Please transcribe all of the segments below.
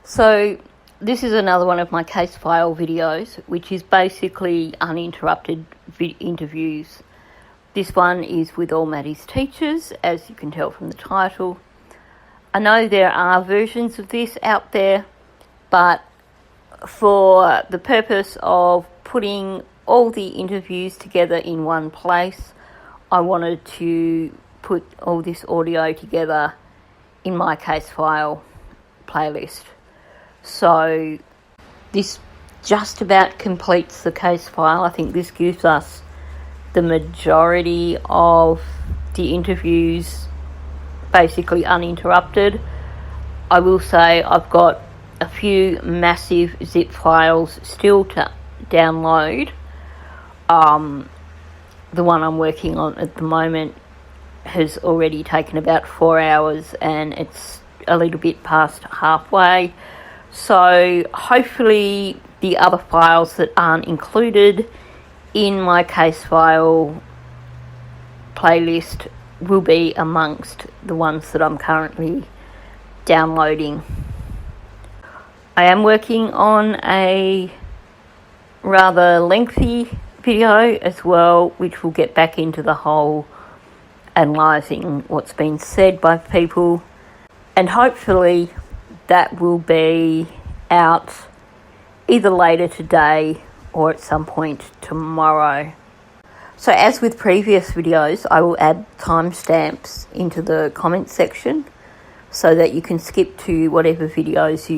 So this is another one of my case file videos, which is basically uninterrupted interviews. This one is with all Maddie's teachers, as you can tell from the title. I know there are versions of this out there, but for the purpose of putting all the interviews together in one place, I wanted to put all this audio together in my case file playlist. So this just about completes the case file. I think this gives us the majority of the interviews basically uninterrupted. I will say I've got a few massive zip files still to download. The one I'm working on at the moment has already taken about 4 hours and it's a little bit past halfway. So hopefully the other files that aren't included in my case file playlist will be amongst the ones that I'm currently downloading. I am working on a rather lengthy video as well, which will get back into the whole analysing what's been said by people, and hopefully that will be out either later today or at some point tomorrow. So as with previous videos, I will add timestamps into the comment section so that you can skip to whatever videos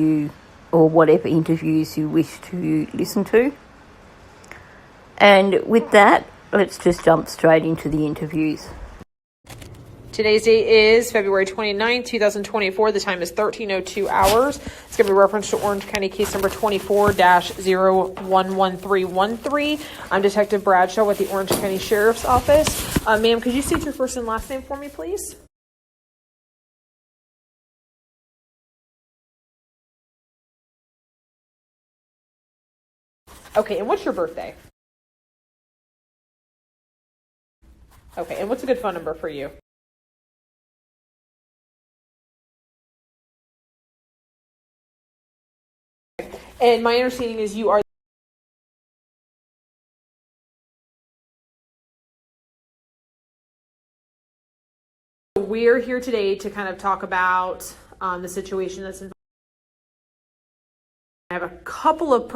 or whatever interviews you wish to listen to. And with that, let's just jump straight into the interviews. Today's date is February 29th, 2024. The time is 13:02 hours. It's going to be reference to Orange County case number 24-011313. I'm Detective Bradshaw with the Orange County Sheriff's Office. Ma'am, could you state your first and last name for me, please? Okay, and what's your birthday? Okay, and what's a good phone number for you? And my understanding is you are... We're here today to kind of talk about the situation that's involved. I have a couple of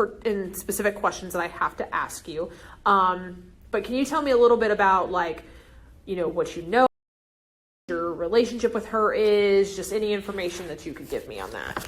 specific questions that I have to ask you. But can you tell me a little bit about, like, you know, what you know, your relationship with her is, just any information that you could give me on that?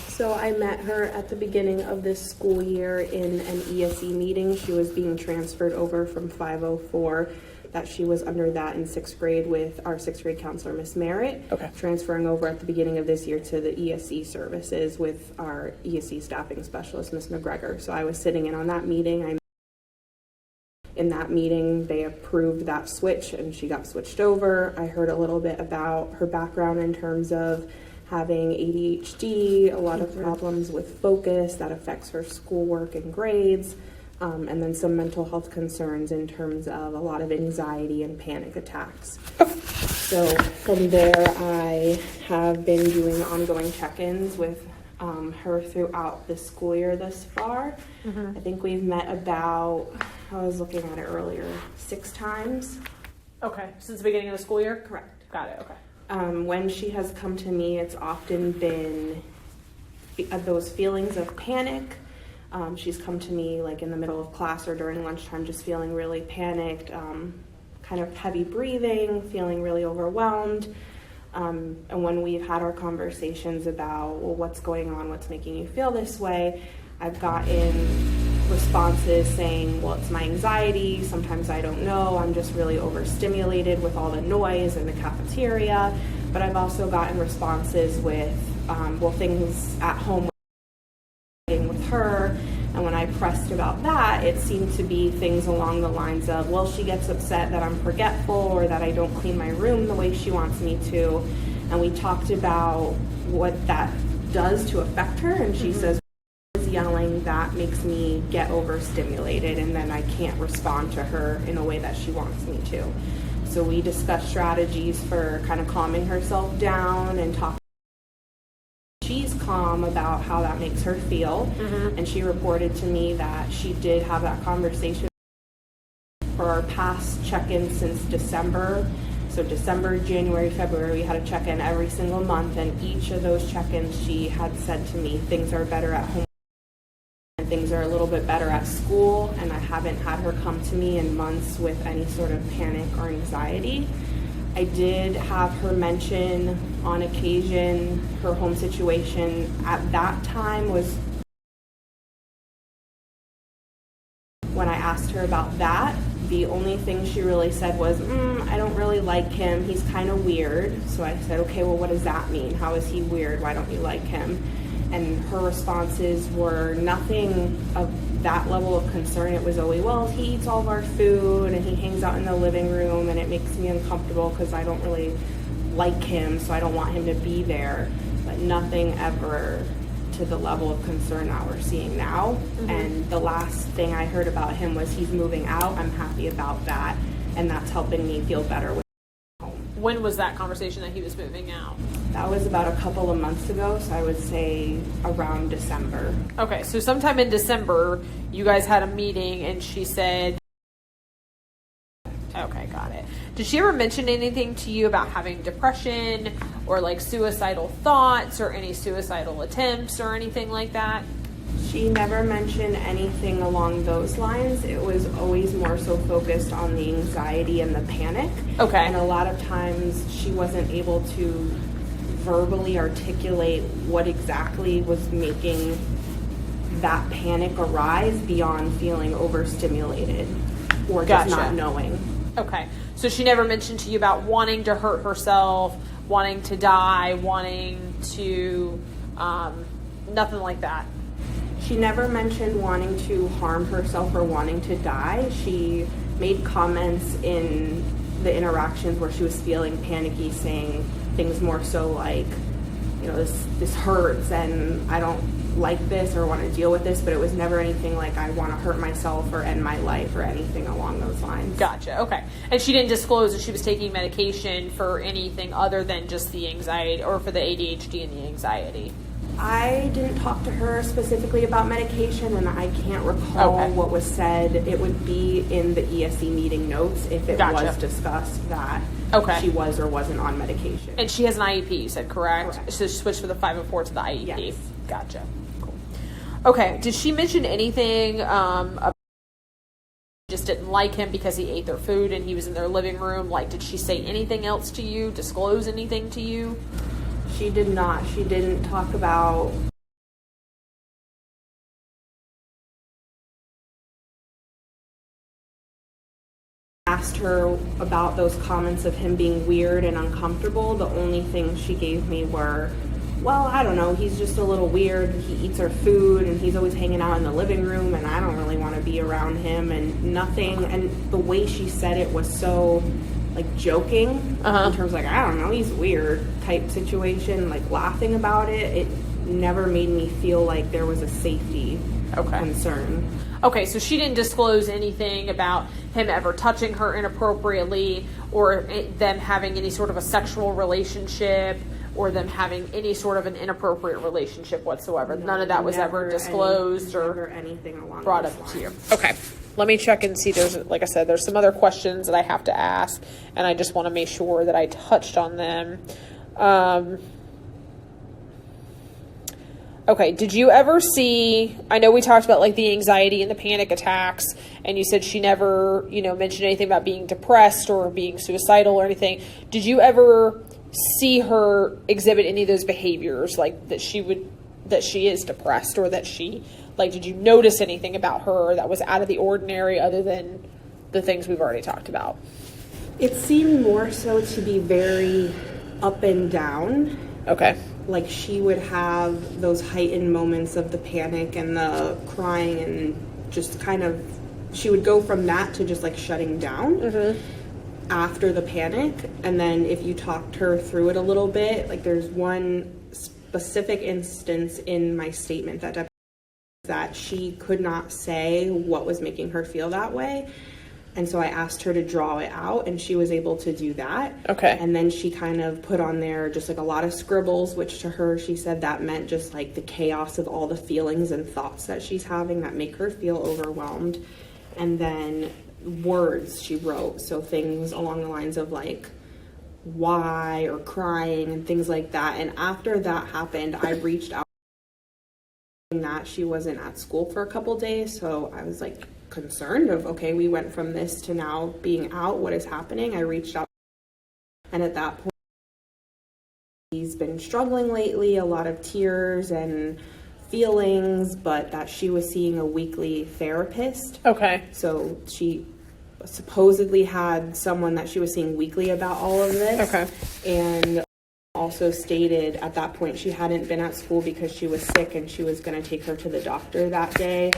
So I met her at the beginning of this school year in an ESE meeting. She was being transferred over from 504, that she was under that in 6th grade with our 6th grade counselor, Miss Merritt. Okay. Transferring over at the beginning of this year to the ESE services with our ESE staffing specialist, Miss McGregor. So I was sitting in on that meeting. In that meeting, they approved that switch and she got switched over. I heard a little bit about her background in terms of having ADHD, a lot of problems with focus that affects her schoolwork and grades, and then some mental health concerns in terms of a lot of anxiety and panic attacks. So from there, I have been doing ongoing check-ins with her throughout the school year thus far. I think we've met about, I was looking at it earlier, 6 times. Okay, since the beginning of the school year? Correct. Got it, okay. When she has come to me, it's often been those feelings of panic. She's come to me like in the middle of class or during lunchtime, just feeling really panicked, kind of heavy breathing, feeling really overwhelmed. And when we've had our conversations about, well, what's going on, what's making you feel this way, I've gotten responses saying, well, it's my anxiety, sometimes I don't know, I'm just really overstimulated with all the noise in the cafeteria. But I've also gotten responses with, well, things at home with her. And when I pressed about that, it seemed to be things along the lines of, well, she gets upset that I'm forgetful or that I don't clean my room the way she wants me to. And we talked about what that does to affect her. And she says, yelling, that makes me get overstimulated and then I can't respond to her in a way that she wants me to. So we discussed strategies for kind of calming herself down and talking. She's calm about how that makes her feel. And she reported to me that she did have that conversation for our past check-ins since December. So December, January, February, we had a check-in every single month, and each of those check-ins she had said to me, things are better at home and things are a little bit better at school, and I haven't had her come to me in months with any sort of panic or anxiety. I did have her mention on occasion her home situation at that time was when I asked her about that. The only thing she really said was, I don't really like him. He's kind of weird. So I said, okay, well, what does that mean? How is he weird? Why don't you like him? And her responses were nothing of that level of concern. It was always, well, he eats all of our food and he hangs out in the living room and it makes me uncomfortable because I don't really like him, so I don't want him to be there. But nothing ever to the level of concern that we're seeing now. And the last thing I heard about him was he's moving out. I'm happy about that, and that's helping me feel better with home. When was that conversation that he was moving out? That was about a couple of months ago, so I would say around December. Okay, so sometime in December, you guys had a meeting and she said, okay, got it. Did she ever mention anything to you about having depression or like suicidal thoughts or any suicidal attempts or anything like that? She never mentioned anything along those lines. It was always more so focused on the anxiety and the panic. Okay. And a lot of times she wasn't able to verbally articulate what exactly was making that panic arise beyond feeling overstimulated or just not knowing. Okay. So she never mentioned to you about wanting to hurt herself, wanting to die, wanting to, nothing like that? She never mentioned wanting to harm herself or wanting to die. She made comments in the interactions where she was feeling panicky, saying things more so like, you know, this hurts and I don't like this or want to deal with this, but it was never anything like I want to hurt myself or end my life or anything along those lines. Gotcha. Okay. And she didn't disclose that she was taking medication for anything other than just the anxiety or for the ADHD and the anxiety? I didn't talk to her specifically about medication, and I can't recall what was said. It would be in the ESE meeting notes if it was discussed that she was or wasn't on medication. And she has an IEP, you said, correct? So she switched from the 504 to the IEP. Yes. Gotcha. Cool. Okay. Did she mention anything about just didn't like him because he ate their food and he was in their living room? Like, did she say anything else to you? Disclose anything to you? She did not. She didn't talk about asked her about those comments of him being weird and uncomfortable. The only things she gave me were, well, I don't know, he's just a little weird. He eats our food and he's always hanging out in the living room and I don't really want to be around him, and nothing. And the way she said it was so like joking in terms like, I don't know, he's weird type situation, like laughing about it. It never made me feel like there was a safety concern. Okay, so she didn't disclose anything about him ever touching her inappropriately or them having any sort of a sexual relationship or them having any sort of an inappropriate relationship whatsoever. No, none of that was ever disclosed or anything along brought up to you. Okay. Let me check and see. There's, like I said, there's some other questions that I have to ask, and I just want to make sure that I touched on them. Okay, did you ever see, I know we talked about like the anxiety and the panic attacks, and you said she never, mentioned anything about being depressed or being suicidal or anything. Did you ever see her exhibit any of those behaviors, like that she is depressed or that she, like, did you notice anything about her that was out of the ordinary other than the things we've already talked about? It seemed more so to be very up and down. Okay. Like she would have those heightened moments of the panic and the crying and just kind of, she would go from that to just like shutting down after the panic. And then if you talked her through it a little bit, like there's one specific instance in my statement that she could not say what was making her feel that way. And so I asked her to draw it out, and she was able to do that. Okay. And then she kind of put on there just like a lot of scribbles, which to her, she said that meant just like the chaos of all the feelings and thoughts that she's having that make her feel overwhelmed. And then words she wrote. So things along the lines of like, why, or crying and things like that. And after that happened, I reached out that she wasn't at school for a couple days. So I was like, concerned of, okay, we went from this to now being out, what is happening? I reached out, and at that point he's been struggling lately, a lot of tears and feelings, but that she was seeing a weekly therapist. Okay. So she supposedly had someone that she was seeing weekly about all of this. Okay. And also stated at that point she hadn't been at school because she was sick and she was going to take her to the doctor that day.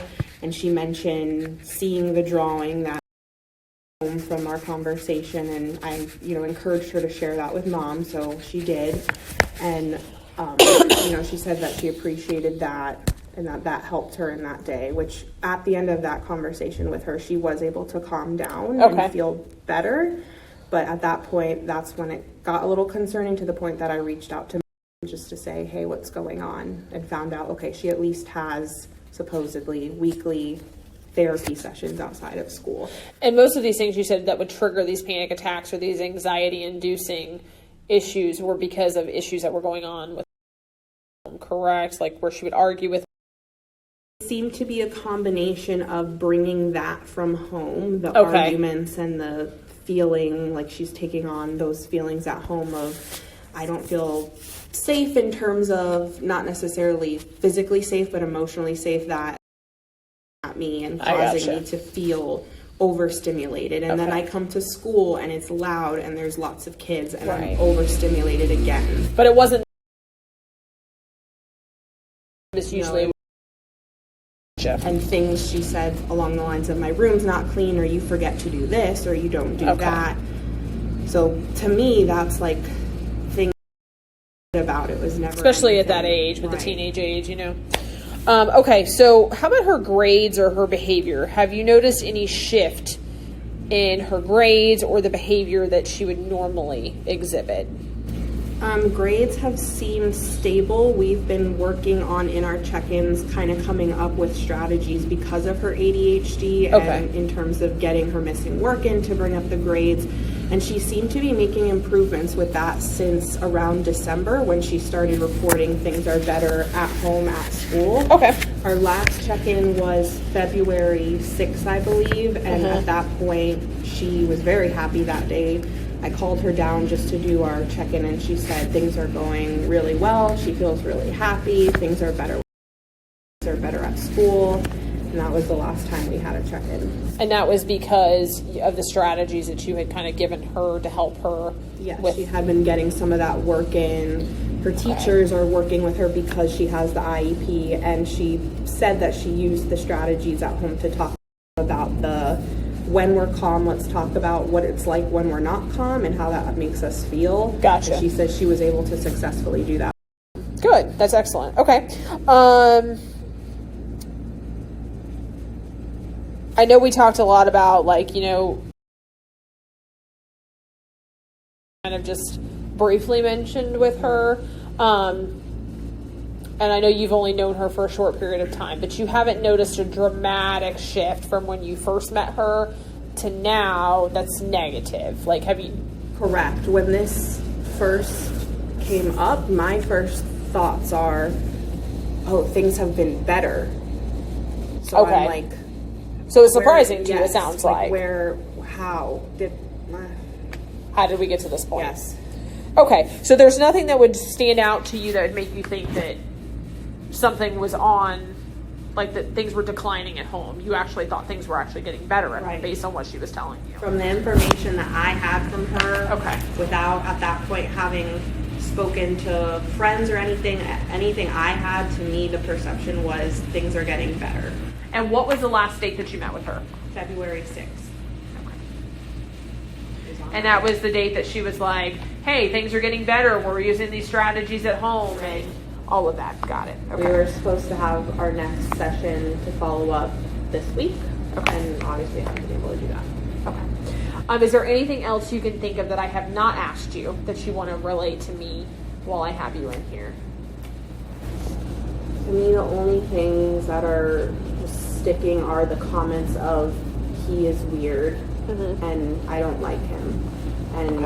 And she mentioned seeing the drawing that from our conversation, and I, encouraged her to share that with mom, so she did. And she said that she appreciated that and that helped her in that day, which at the end of that conversation with her, she was able to calm down and feel better. But at that point, that's when it got a little concerning, to the point that I reached out to mom just to say, hey, what's going on? And found out, okay, she at least has supposedly weekly therapy sessions outside of school. And most of these things you said that would trigger these panic attacks or these anxiety-inducing issues were because of issues that were going on with them, correct? Like where she would argue with. It seemed to be a combination of bringing that from home, the arguments and the feeling like she's taking on those feelings at home of, I don't feel safe in terms of not necessarily physically safe, but emotionally safe, that at me and causing me to feel overstimulated. And then I come to school and it's loud and there's lots of kids and I'm overstimulated again. But it wasn't. It's usually. And things she said along the lines of, my room's not clean, or you forget to do this, or you don't do that. So to me, that's like things about it was never, especially at that age, with the teenage age, Okay, so how about her grades or her behavior? Have you noticed any shift in her grades or the behavior that she would normally exhibit? Grades have seemed stable. We've been working on, in our check-ins, kind of coming up with strategies because of her ADHD and in terms of getting her missing work in to bring up the grades. And she seemed to be making improvements with that since around December, when she started reporting things are better at home, at school. Our last check-in was February 6th, I believe. And at that point, she was very happy that day. I called her down just to do our check-in, and she said things are going really well. She feels really happy. Things are better at school. And that was the last time we had a check-in. And that was because of the strategies that you had kind of given her to help her? Yes, she had been getting some of that work in. Her teachers are working with her because she has the IEP, and she said that she used the strategies at home to talk about the, when we're calm, let's talk about what it's like when we're not calm and how that makes us feel. Gotcha. And she said she was able to successfully do that. Good. That's excellent. Okay. I know we talked a lot about, kind of just briefly mentioned with her. And I know you've only known her for a short period of time, but you haven't noticed a dramatic shift from when you first met her to now that's negative. Like, have you? Correct. When this first came up, my first thoughts are, oh, things have been better. So I'm like... So it's surprising to you, it sounds like. How did we get to this point? Yes. Okay, so there's nothing that would stand out to you that would make you think that something was on, like that things were declining at home. You actually thought things were actually getting better at home based on what she was telling you. From the information that I had from her, without at that point having spoken to friends or anything I had, to me the perception was things are getting better. And what was the last date that you met with her? February 6th. And that was the date that she was like, hey, things are getting better. We're using these strategies at home and all of that. Got it. We were supposed to have our next session to follow up this week. And obviously I haven't been able to do that. Okay. Is there anything else you can think of that I have not asked you that you want to relate to me while I have you in here? To me, the only things that are just sticking are the comments of he is weird and I don't like him. And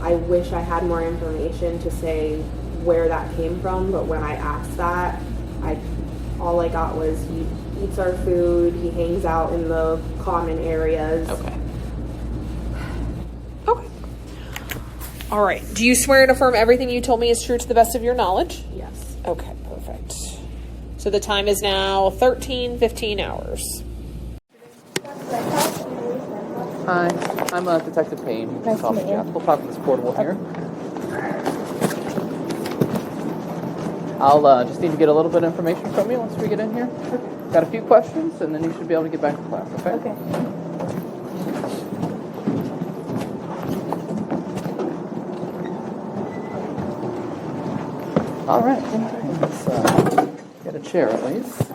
I wish I had more information to say where that came from, but when I asked that, all I got was he eats our food, he hangs out in the common areas. Okay. All right. Do you swear and affirm everything you told me is true to the best of your knowledge? Yes. Okay, perfect. So the time is now 13:15 hours. Hi, I'm Detective Payne. Nice to meet you. We'll talk this portable here. I'll just need to get a little bit of information from you once we get in here. Got a few questions, and then you should be able to get back to class, okay? Okay. All right. Let's get a chair at least. A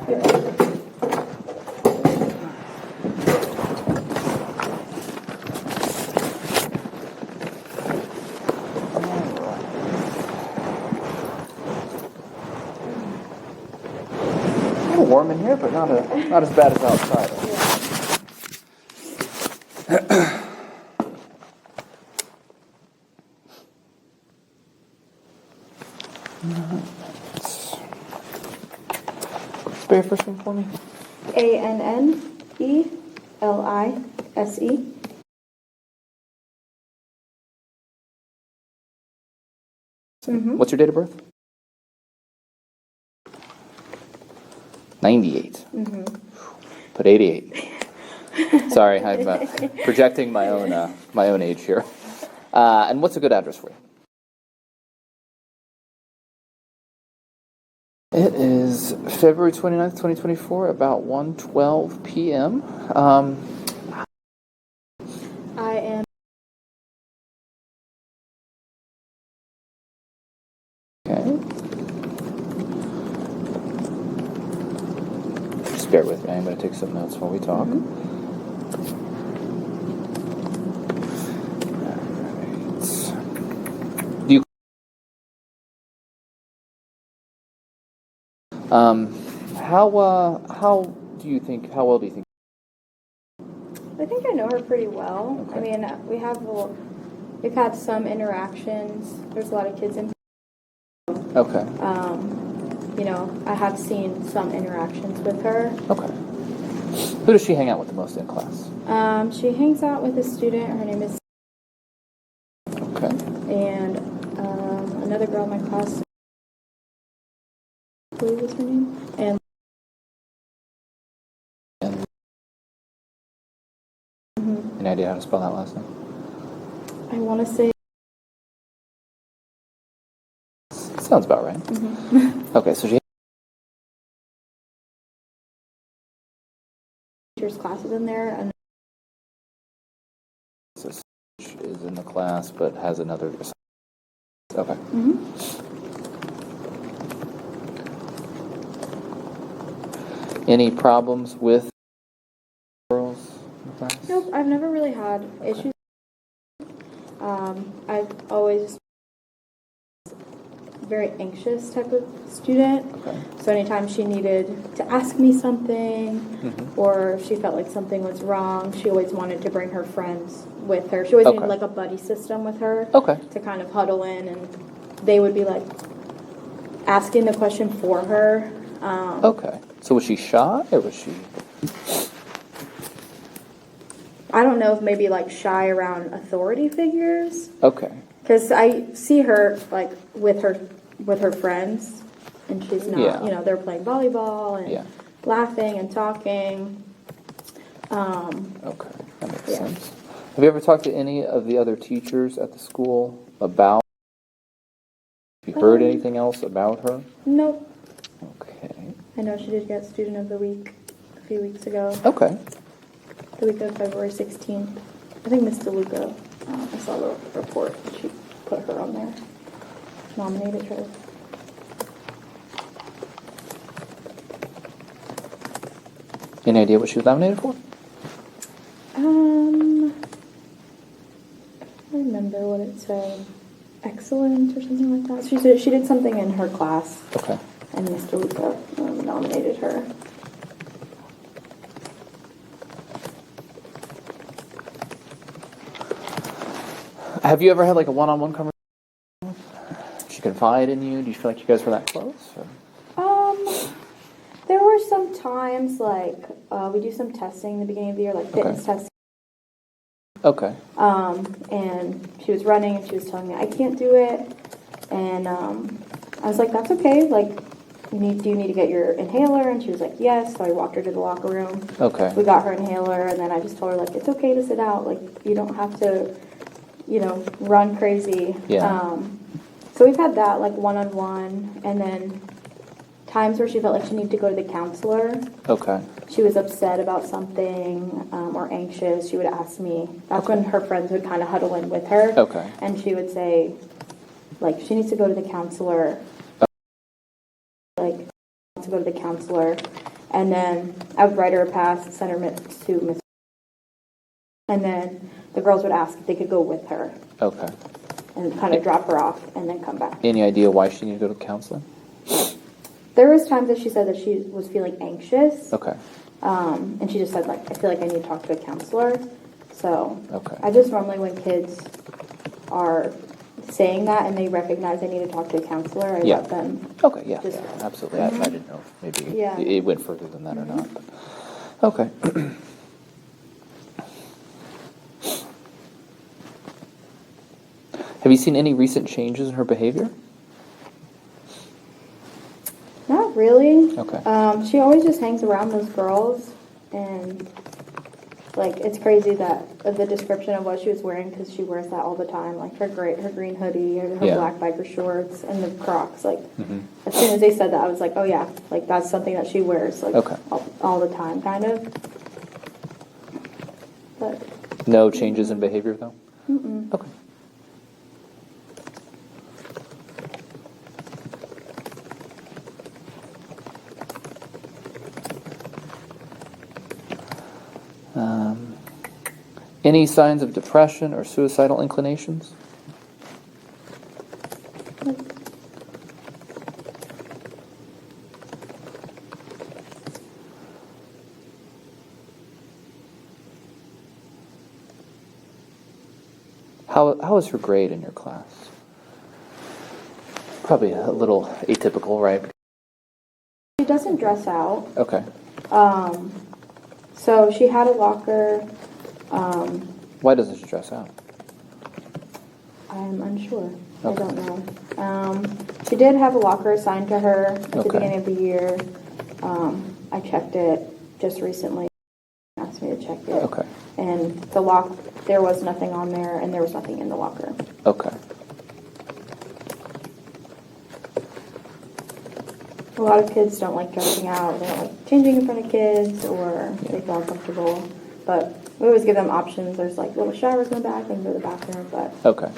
little warm in here, but not as bad as outside. Spell your first name for me. Annelise. What's your date of birth? 98. Put 88. Sorry, I'm projecting my own age here. And what's a good address for you? It is February 29th, 2024, about 1:12 p.m. I am. Okay. Just bear with me. I'm going to take some notes while we talk. Alright. Do you? How do you think? How well do you think? I think I know her pretty well. Okay. I mean, we've had some interactions. There's a lot of kids in. Okay. I have seen some interactions with her. Okay. Who does she hang out with the most in class? She hangs out with a student. Her name is. Okay. And another girl in my class. I believe is her name. And. Any idea how to spell that last name? I want to say. Sounds about right. Okay, so she Teachers' classes in there, and is in the class, but has another. Okay. Any problems with girls in the class? nope, I've never really had issues. I've always very anxious type of student. Okay. So anytime she needed to ask me something or she felt like something was wrong, she always wanted to bring her friends with her. She always needed like a buddy system with her Okay. to kind of huddle in, and they would be like asking the question for her. Okay. So was she shy or was she? I don't know if maybe like shy around authority figures. Okay. Because I see her like with her friends, and she's not. Yeah. They're playing volleyball and Yeah. laughing and talking. Okay, that makes Yeah. sense. Have you ever talked to any of the other teachers at the school about? Have you heard anything else about her? Nope. Okay. I know she did get Student of the Week a few weeks ago. Okay. The week of February 16th. I think Miss DeLuca. I saw the report. She put her on there. Nominated her. Any idea what she was nominated for? remember what it said. Excellent or something like that. She did something in her class. Okay. And Miss DeLuca nominated her. Have you ever had like a one-on-one conversation? Did she confide in you? Do you feel like you guys were that close? Or? There were some times like we do some testing in the beginning of the year, like fitness testing. Okay. And she was running and she was telling me I can't do it, and I was like, that's okay. Like, do you need to get your inhaler? And she was like, yes. So I walked her to the locker room. Okay. We got her inhaler, and then I just told her like, it's okay to sit out. Like, you don't have to, run crazy. Yeah. So we've had that like one-on-one, and then times where she felt like she needed to go to the counselor. Okay. She was upset about something or anxious. She would ask me. That's when her friends would kind of huddle in with her. Okay. And she would say, like, she needs to go to the counselor. Like, to go to the counselor. And then I would write her a pass, send her to Miss. And then the girls would ask if they could go with her. Okay. And kind of drop her off and then come back. Any idea why she needed to go to counseling? There was times that she said that she was feeling anxious. Okay. And she just said, like, I feel like I need to talk to a counselor. So Okay. I just normally, when kids are saying that and they recognize they need to talk to a counselor, I let them. Okay, yeah, Just- absolutely. I didn't know if maybe Yeah. it went further than that or not. Okay. Have you seen any recent changes in her behavior? Not really. Okay. She always just hangs around those girls, and like it's crazy that the description of what she was wearing, because she wears that all the time, like her green hoodie or her Yeah. black biker shorts and the Crocs. Like as soon as they said that, I was like, oh yeah, like that's something that she wears like Okay. all the time, kind of. But No changes in behavior, though? Okay. Any signs of depression or suicidal inclinations? How is her grade in your class? Probably a little atypical, right? she doesn't dress out. Okay. So she had a locker. Why doesn't she dress out? I'm unsure. Okay. I don't know. She did have a locker assigned to her at the beginning of the year. I checked it just recently. Asked me to check it. Okay. And the lock, there was nothing on there, and there was nothing in the locker. Okay. A lot of kids don't like dressing out. They don't like changing in front of kids, or they feel uncomfortable. But we always give them options. There's like little showers in the back. They can go to the bathroom. But Okay.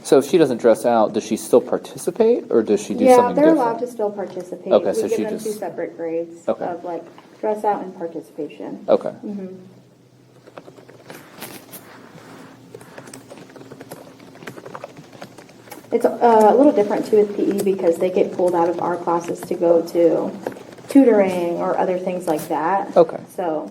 So if she doesn't dress out, does she still participate, or does she do something different? Yeah, they're allowed to still participate. Okay, we so give she them just- two separate grades Okay. of like dress out and participation. Okay. It's a little different too with PE because they get pulled out of our classes to go to tutoring or other things like that. Okay. So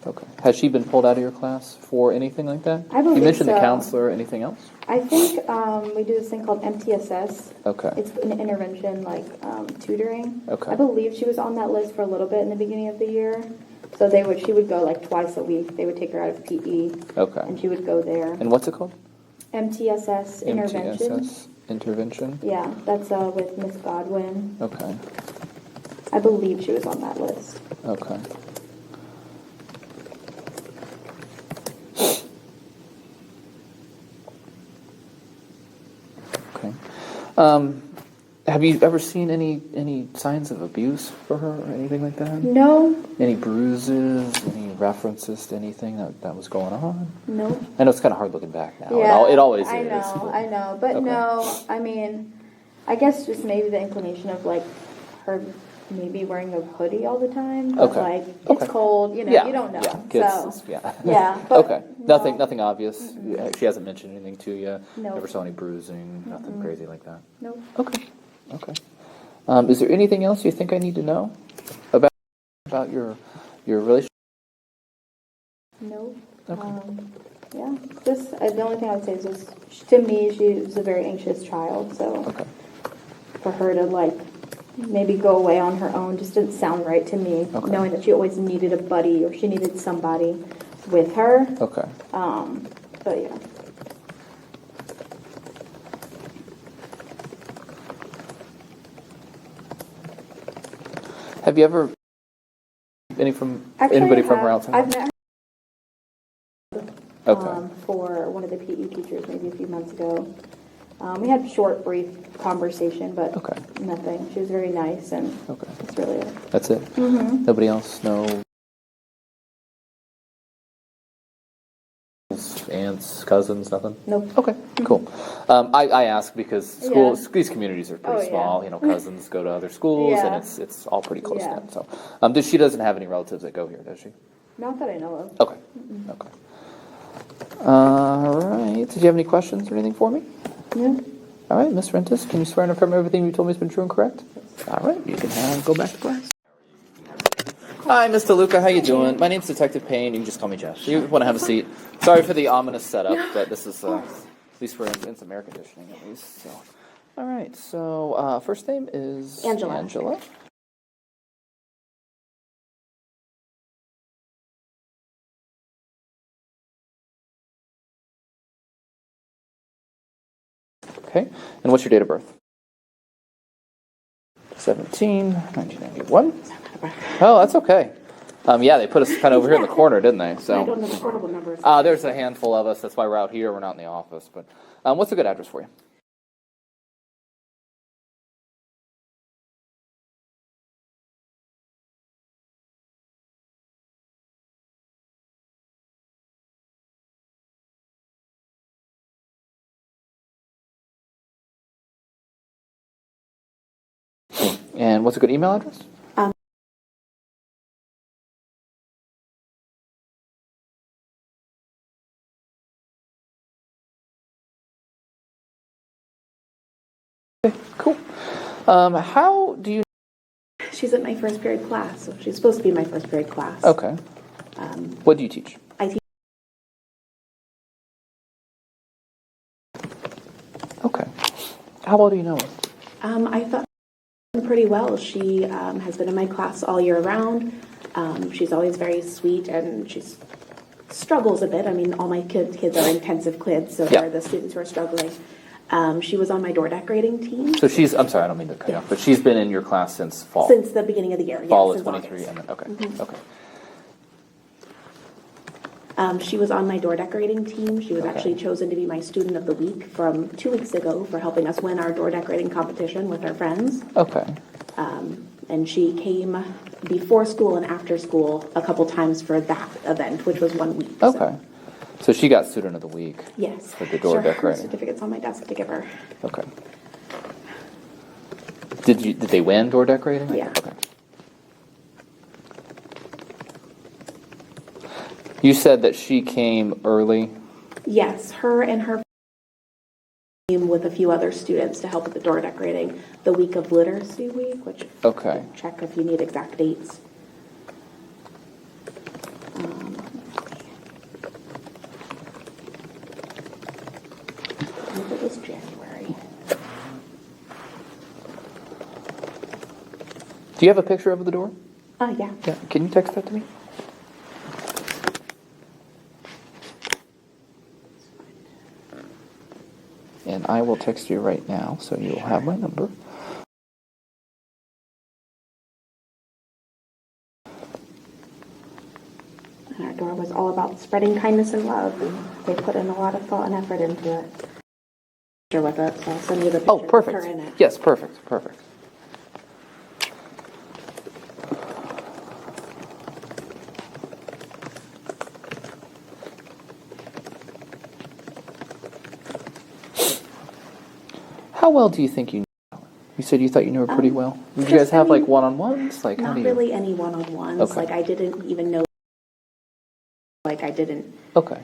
Okay. Has she been pulled out of your class for anything like that? I believe You mentioned the so. counselor. Anything else? I think we do this thing called MTSS. Okay. It's an intervention like tutoring. Okay. I believe she was on that list for a little bit in the beginning of the year. So she would go like twice a week. They would take her out of PE. Okay. And she would go there. And what's it called? MTSS intervention. MTSS intervention. Yeah, that's with Miss Godwin. Okay. I believe she was on that list. Okay. Okay. Have you ever seen any signs of abuse for her or anything like that? No, Any bruises? Any references to anything that was going on? no. I know it's kind of hard looking back now. Yeah, It always I is. know, but Okay. no. I mean, I guess just maybe the inclination of like her maybe wearing a hoodie all the time. But Okay. like, it's Okay. cold, you know, Yeah. you don't know. Yeah. Kids. So, Yeah. yeah. But Okay. no. Nothing obvious. She hasn't mentioned anything to you. Nope. Never saw any bruising. Nothing crazy like that. Nope. Okay. Okay. Is there anything else you think I need to know about your relationship? Nope. Okay. Yeah. Just the only thing I would say is just, to me, she was a very anxious child. So Okay. for her to like maybe go away on her own just didn't sound right to me. Okay. Knowing that she always needed a buddy or she needed somebody with her. Okay. But yeah. Have you ever anybody from her outside? I've met her Okay. for one of the PE teachers maybe a few months ago. We had a short, brief conversation, but Okay. nothing. She was very nice, and Okay. that's really it. That's it. Mm-hmm. Nobody else? No aunts, cousins, nothing? Nope. Okay, cool. I ask because Yeah. these communities are pretty Oh, yeah. small. You know, cousins go to other schools, Yeah. and it's all pretty close Yeah. knit. So, she doesn't have any relatives that go here, does she? Not that I know of. Okay. Okay. All right. Did you have any questions or anything for me? Yeah. All right, Miss Rentis, can you swear and affirm everything you told me has been true and correct? All right, you can go back to class. Hi, Miss DeLuca, how you doing? My name's Detective Payne. You can just call me Jeff. You want to have a seat? Sorry for the ominous setup, but this is at least we're in some air conditioning at least. So, all right. So, first name is Angela. Angela. Okay, and what's your date of birth? 1991. Oh, that's okay. Yeah, they put us kind of over here in the corner, didn't they? So I don't know the portable numbers. there's a handful of us. That's why we're out here. We're not in the office. But what's a good address for you? And what's a good email address? Okay, cool. How do you? She's at my first period class, so she's supposed to be my first period class. Okay. What do you teach? I teach. Okay. How well do you know her? I thought pretty well. She has been in my class all year round. She's always very sweet, and she struggles a bit. I mean, all my kids are intensive kids, so Yeah. they're the students who are struggling. She was on my door decorating team So I'm sorry, I don't mean to cut you off, but she's been in your class since fall. since the beginning of the year. fall yes, of since 23, August. and then okay. She was on my door decorating team. She was actually chosen to be my student of the week from 2 weeks ago for helping us win our door decorating competition with our friends. Okay. And she came before school and after school a couple times for that event, which was 1 week. Okay. So she got student of the week. Yes. For the door Her decorating. certificate's on my desk to give her. Okay. Did they win door decorating? Yeah. Okay. You said that she came early. Yes, her and her came with a few other students to help with the door decorating the week of Literacy Week, which Okay. you can check if you need exact dates. I think it was January. Do you have a picture of the door? Yeah. Yeah. Can you text that to me? And I will text you right now, so you'll have my number. Our door was all about spreading kindness and love, and they put in a lot of thought and effort into it. With it, so I'll send you the picture Oh, with perfect. her in it. Yes, perfect. Perfect. How well do you think you know her? You You said you thought you knew her pretty well. Did you guys have like one-on-ones? Like, how Not do you? really any one-on-ones. Okay. Like, I didn't even know. Like, I didn't. Okay.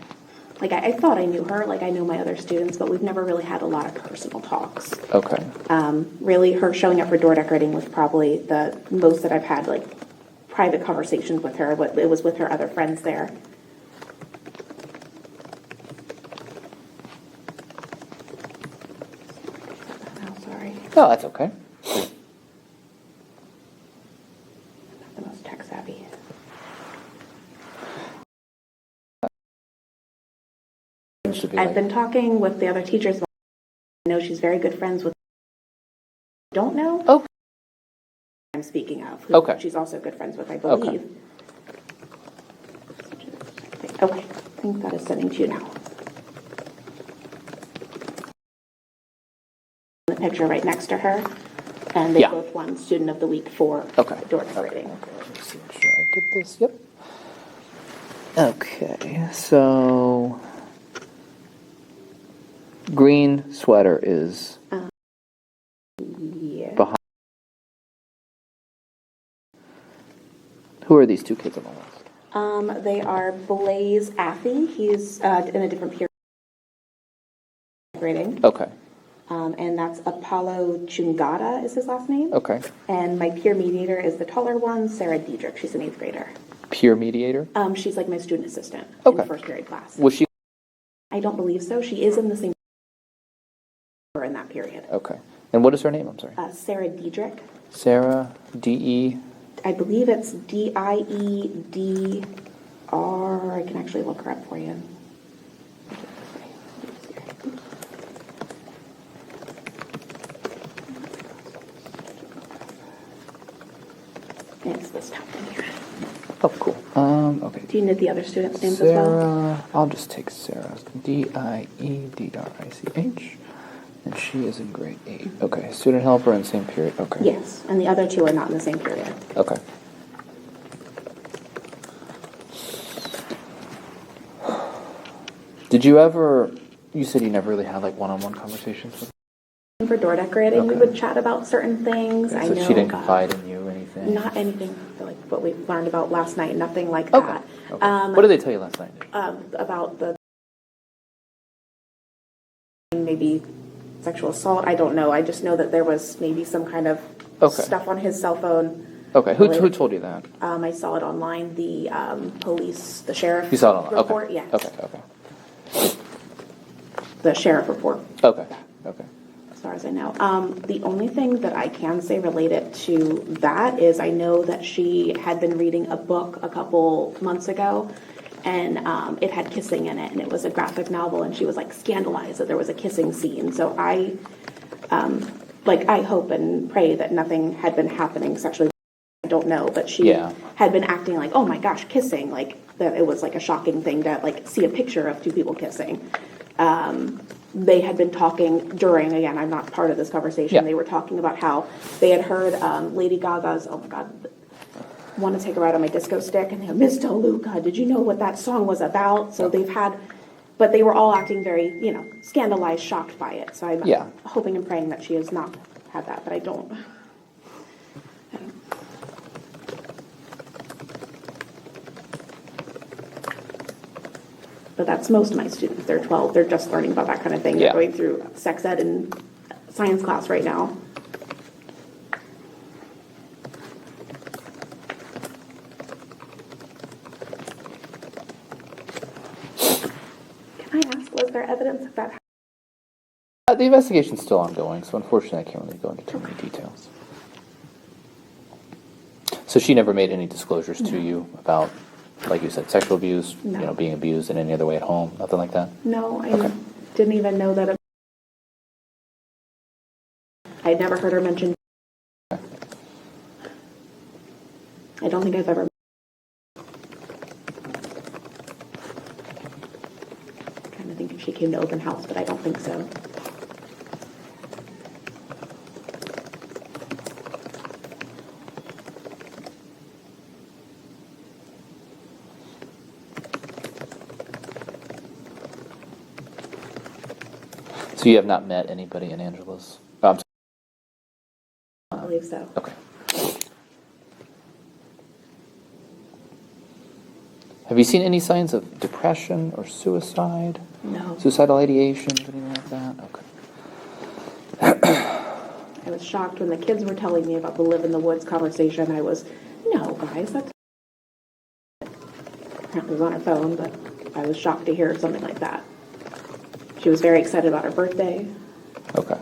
Like, I thought I knew her. Like, I know my other students, but we've never really had a lot of personal talks. Okay. Really, her showing up for door decorating was probably the most that I've had, like, private conversations with her. It was with her other friends there. Oh, sorry. Oh, that's okay. Not the most tech savvy. I've been talking with the other teachers. I know she's very good friends with. Don't know. Okay. I'm speaking of. Who Okay. She's also good friends with, I believe. Okay. I think that is sending to you now. The picture right next to her, and they Yeah. both won Student of the Week for Okay. door decorating. Okay. Let me see. Make sure I get this. Yep. Okay. So, green sweater is Yeah. behind. Who are these two kids on the list? They are Blaze Affey. He's in a different period grading. Okay. And that's Apollo Chungada is his last name. Okay. And my peer mediator is the taller one, Sarah Diedrich. She's an 8th grader. Peer mediator? She's like my student assistant Okay. in first period class. Was she? I don't believe so. She is in the same in that period. Okay. And what is her name? I'm sorry. Sarah Diedrich. Sarah D-E. I believe it's D-I-E-D-R. I can actually look her up for you. It's this top one here. Oh, cool. Okay. Do you need the other students' names as well? Sarah. I'll just take Sarah. D-I-E-D-R-I-C-H. And she is in grade 8. Okay. Student helper in same period. Okay. Yes, and the other two are not in the same period. Okay. Did you ever? You said you never really had like one-on-one conversations with. For door decorating, we Okay. would chat about certain things. Okay, I so know she didn't confide in you or anything. not anything like what we learned about last night. Nothing like Okay. that. Okay. What did they tell you last night? About the maybe sexual assault. I don't know. I just know that there was maybe some kind of Okay. stuff on his cell phone. Okay. Who told you that? I saw it online. The police, the sheriff. You saw it online. report. Okay. Yes. Okay. Okay. The sheriff report. Okay. Okay. As far as I know. The only thing that I can say related to that is I know that she had been reading a book a couple months ago, and it had kissing in it, and it was a graphic novel, and she was like scandalized that there was a kissing scene. So I hope and pray that nothing had been happening sexually. I don't know, but she had been acting like, oh my gosh, kissing, like that it was like a shocking thing to like see a picture of two people kissing. They had been talking during, again, I'm not part of this conversation, Yeah. they were talking about how they had heard Lady Gaga's, oh my God, Want to Take a Ride on My Disco Stick, and they go, Miss DeLuca, did you know what that song was about? So they've had, but they were all acting very, scandalized, shocked by it. So I'm hoping and praying that she has not had that, but I don't. But that's most of my students. They're 12. They're just learning about that kind of thing. They're going through sex ed and science class right now. Can I ask, was there evidence of that? The investigation's still ongoing, so unfortunately I can't really go into too many details. So she never made any disclosures to you about, like you said, sexual abuse, No. being abused in any other way at home, nothing like that? No, I Okay. didn't even know that. I had never heard her mention. Okay. I don't think I've ever. I'm trying to think if she came to open house, but I don't think so. So you have not met anybody in Angela's? I'm sorry. believe so. Okay. Have you seen any signs of depression or suicide? No. Suicidal ideation, anything like that? Okay. I was shocked when the kids were telling me about the live in the woods conversation. I was, no, guys, that's... It was on her phone, but I was shocked to hear something like that. She was very excited about her birthday. Okay.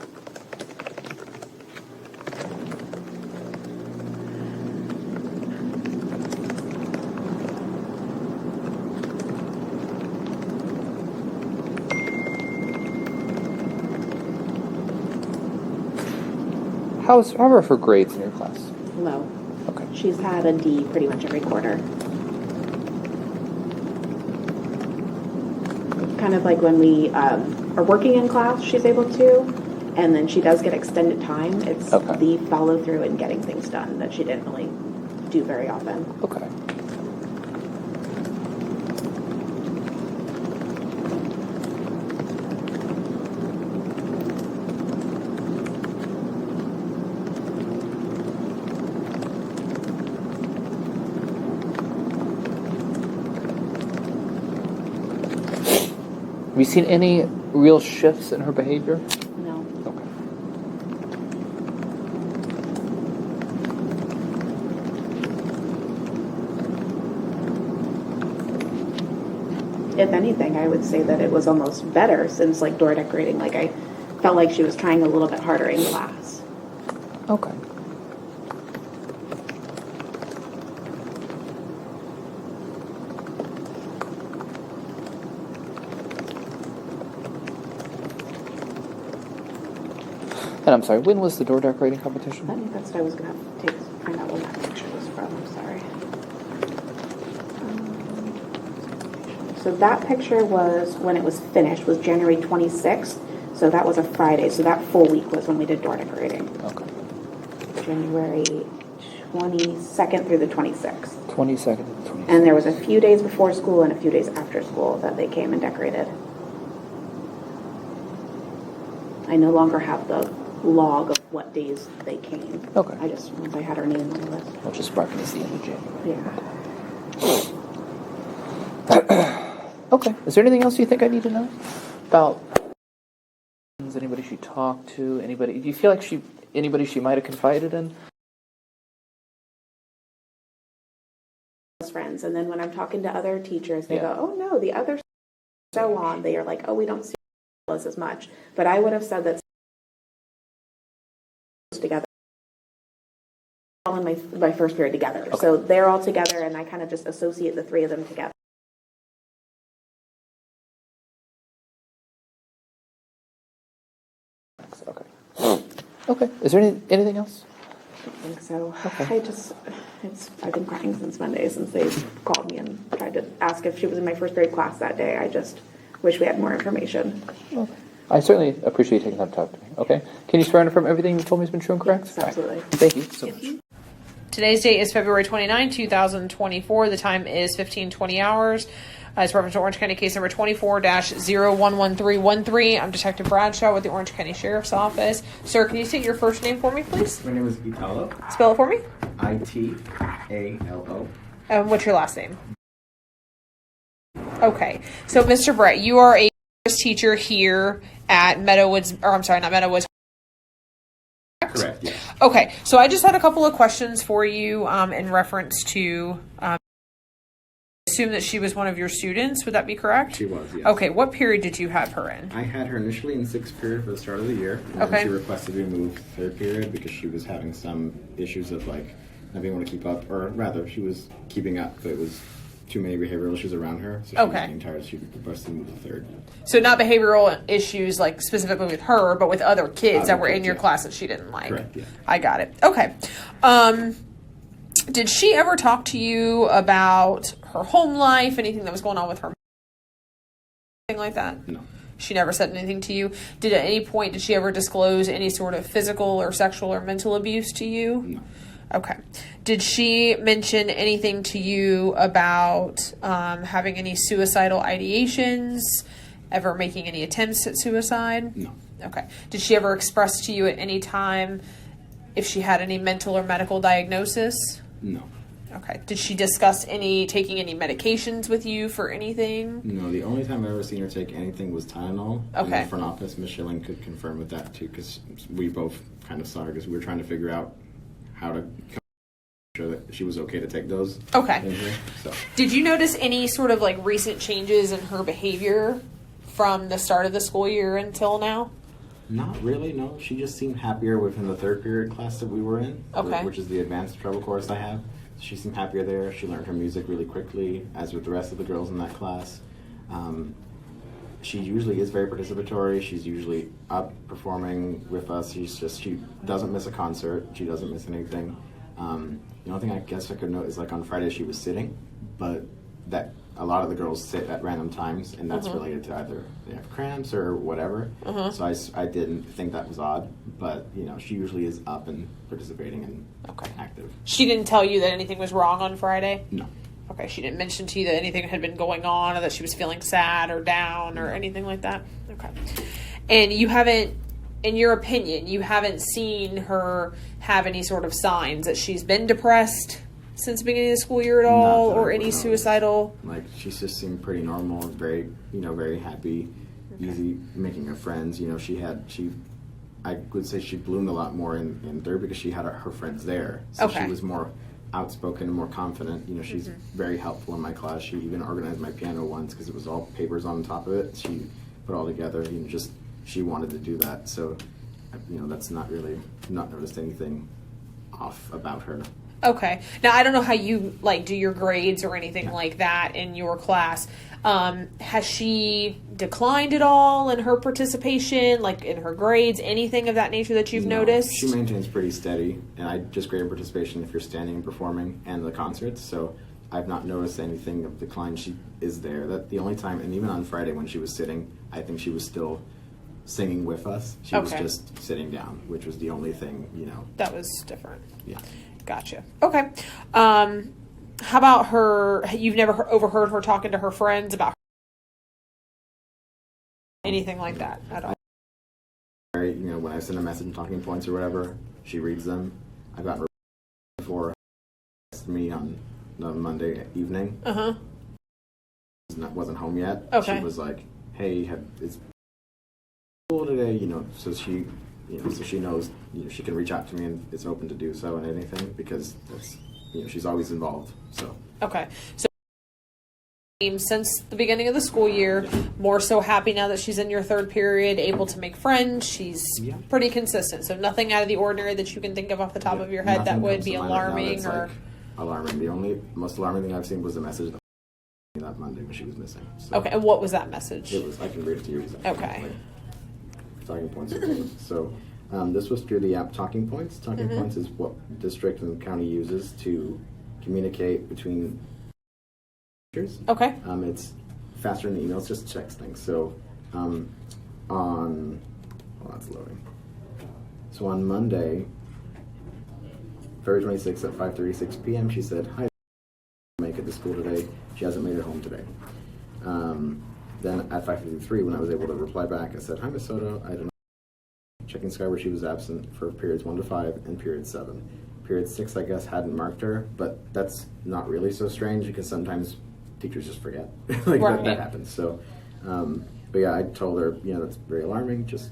How are her grades in your class? Low. Okay. She's had a D pretty much every quarter. Kind of like when we are working in class, she's able to, and then she does get extended time. It's Okay. the follow through and getting things done that she didn't really do very often. Okay. Have you seen any real shifts in her behavior? No. Okay. If anything, I would say that it was almost better since like door decorating. Like I felt like she was trying a little bit harder in class. Okay. And I'm sorry, when was the door decorating competition? I think that's what I was gonna find out when that picture was from. I'm sorry. So that picture was when it was finished, was January 26th. So that was a Friday. So that full week was when we did door decorating. Okay. January 22nd through the 26th. 22nd and 26th. And there was a few days before school and a few days after school that they came and decorated. I no longer have the log of what days they came. Okay. I just, once I had her name on the list. Which is marking as the end of January. Yeah. Okay. Is there anything else you think I need to know about anybody she talked to? Anybody? Do you feel like anybody she might have confided in? Friends, and then when I'm talking to other teachers, they Yeah. go, "Oh no, the other so on." They are like, "Oh, we don't see us as much." But I would have said that together, all in my first period together. Okay. So they're all together, and I kind of just associate the three of them together. Okay. Okay. Is there anything else? I think so. Okay. I've been crying since Monday since they called me and tried to ask if she was in my first grade class that day. I just wish we had more information. Okay. I certainly appreciate you taking time to talk to me. Okay. Can you swear and affirm everything you told me has been true and correct? Yes, absolutely. All right. Thank you so much. Today's date is February 29, 2024. The time is 15:20 hours. It's reference to Orange County case number 24-011313. I'm Detective Bradshaw with the Orange County Sheriff's Office. Sir, can you state your first name for me, please? My name is Italo. Spell it for me. Italo. And what's your last name? Okay. So, Mr. Brett, you are a teacher here at Meadowwoods, or I'm sorry, not Meadowwoods. Correct, yes. Okay. So I just had a couple of questions for you in reference to assume that she was one of your students. Would that be correct? She was, yes. Okay. What period did you have her in? I had her initially in 6th period for the start of the year. And Okay. then she requested to be moved 3rd period because she was having some issues of like not being able to keep up, or rather, she was keeping up, but it was too many behavioral issues around her. So she was Okay. getting tired, so she requested to move to 3rd. So not behavioral issues like specifically with her, but with other kids that Other were in kids, your yeah. class that she didn't like. Correct, yeah. I got it. Okay. Did she ever talk to you about her home life, anything that was going on with her, anything like that? No. She never said anything to you? Did at any point, did she ever disclose any sort of physical or sexual or mental abuse to you? No. Okay. Did she mention anything to you about having any suicidal ideations, ever making any attempts at suicide? No. Okay. Did she ever express to you at any time if she had any mental or medical diagnosis? No. Okay. Did she discuss taking any medications with you for anything? No, the only time I've ever seen her take anything was Tylenol. Okay. In the front office, Miss Schilling could confirm with that too, because we both kind of saw her because we were trying to figure out how to sure that she was okay to take those. Okay. In here, so. Did you notice any sort of like recent changes in her behavior from the start of the school year until now? Not really, no. She just seemed happier within the third period class that we were in, Okay. which is the advanced treble course I have. She seemed happier there. She learned her music really quickly, as with the rest of the girls in that class. She usually is very participatory. She's usually up performing with us. She doesn't miss a concert. She doesn't miss anything. The only thing I guess I could note is like on Friday she was sitting, but that a lot of the girls sit at random times, and that's related to either they have cramps or whatever. So I didn't think that was odd, but she usually is up and participating and active. She didn't tell you that anything was wrong on Friday? No. Okay, she didn't mention to you that anything had been going on or that she was feeling sad or down or anything like that? Okay. And you haven't, in your opinion, you haven't seen her have any sort of signs that she's been depressed since the beginning of the school year at all, or any suicidal? Like, she just seemed pretty normal, very, very happy, easy making her friends. I would say she bloomed a lot more in third because she had her friends there. So she was more outspoken and more confident. She's very helpful in my class. She even organized my piano once because it was all papers on top of it. She put all together, she wanted to do that. So, that's not noticed anything off about her. Okay. Now, I don't know how you do your grades or anything like that in your class. Has she declined at all in her participation, like in her grades, anything of that nature that you've noticed? She maintains pretty steady, and I just grade participation if you're standing and performing and the concerts. So I've not noticed anything of decline. She is there. That the only time, and even on Friday when she was sitting, I think she was still singing with us. She was just sitting down, which was the only thing, That was different. Yeah. Gotcha. Okay. How about her? You've never overheard her talking to her friends about anything like that at all? When I send a message and talking points or whatever, she reads them. I've gotten her before me on Monday evening. Wasn't home yet. Okay. She was like, "Hey, it's school today," so she. So she knows, she can reach out to me and it's open to do so and anything because that's, she's always involved. So. Okay. So since the beginning of the school year, more so happy now that she's in your third period, able to make friends. She's pretty consistent. So nothing out of the ordinary that you can think of off the top of your head that would be alarming or. Alarming. The only most alarming thing I've seen was the message that Monday when she was missing. So okay. And what was that message? It was, I can read it to you. Okay. Talking points. So this was through the app Talking Points. Talking Points is what district and county uses to communicate between teachers. Okay. It's faster than emails, just texting. So that's loading. So on Monday, February 26th at 5:36 p.m., she said, "Hi, make it to school today. She hasn't made it home today." Then at 5:53, when I was able to reply back, I said, "Hi, Miss Soto. I don't know. Checking Skyward, she was absent for periods 1 to 5 and period 7. Period 6, I guess, hadn't marked her, but that's not really so strange because sometimes teachers just forget. That happens. So, but yeah, I told her, that's very alarming. Just,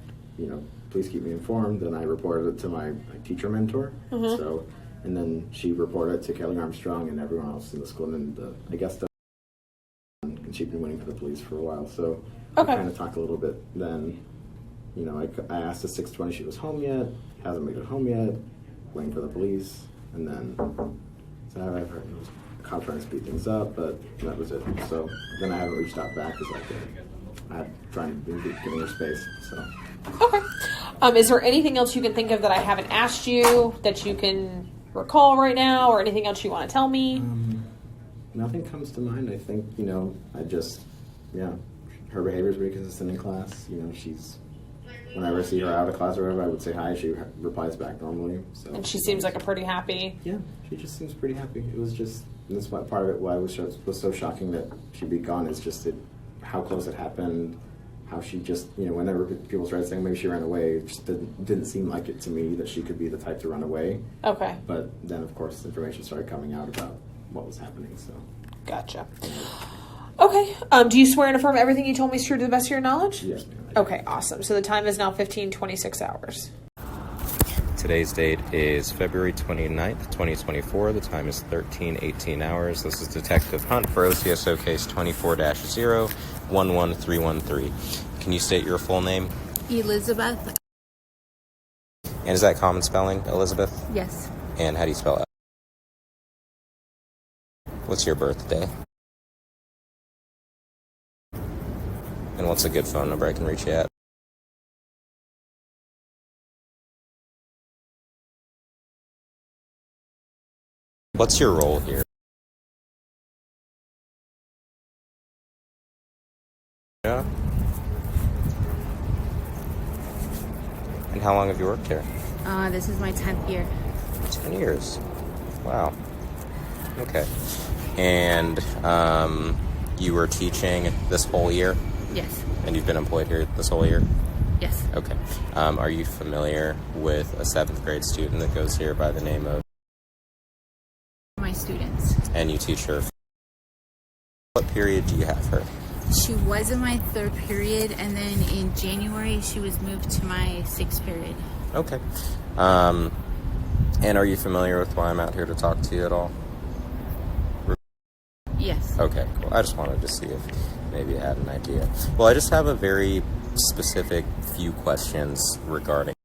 please keep me informed. Then I reported it to my teacher mentor. So, and then she reported it to Kelly Armstrong and everyone else in the school. And then I guess and she'd been waiting for the police for a while. So I kind of talked a little bit then. I asked at 6:20 she was home yet, hasn't made it home yet, waiting for the police, and then so I've heard the cop trying to speed things up, but that was it. So then I haven't reached out back because I'm trying to be giving her space. So okay. Is there anything else you can think of that I haven't asked you that you can recall right now, or anything else you want to tell me? Nothing comes to mind. I think her behavior is pretty consistent in class. She's. Whenever I see her out of class or whatever, I would say hi. She replies back normally. So. And she seems like a pretty happy. Yeah, she just seems pretty happy. It was just, and that's why part of it why it was so shocking that she'd be gone is just how close it happened, how she just, whenever people started saying maybe she ran away, it just didn't seem like it to me that she could be the type to run away. Okay. But then, of course, information started coming out about what was happening, so. Gotcha. Okay. Do you swear and affirm everything you told me is true to the best of your knowledge? Yes, ma'am. Okay, awesome. So the time is now 15:26 hours. Today's date is February 29th, 2024. The time is 13:18 hours. This is Detective Hunt for OCSO case 24-0-11313. Can you state your full name? Elizabeth. And is that common spelling, Elizabeth? Yes. And how do you spell it? What's your birthday? And what's a good phone number I can reach you at? What's your role here? Yeah. And how long have you worked here? This is my 10th year. 10 years. Wow. Okay. And you were teaching this whole year? Yes. And you've been employed here this whole year? Yes. Okay. Are you familiar with a 7th grade student that goes here by the name of... My students. And you teach her? What period do you have her? She was in my 3rd period, and then in January she was moved to my 6th period. Okay. And are you familiar with why I'm out here to talk to you at all? Yes. Okay, cool. I just wanted to see if maybe you had an idea. Well, I just have a very specific few questions regarding.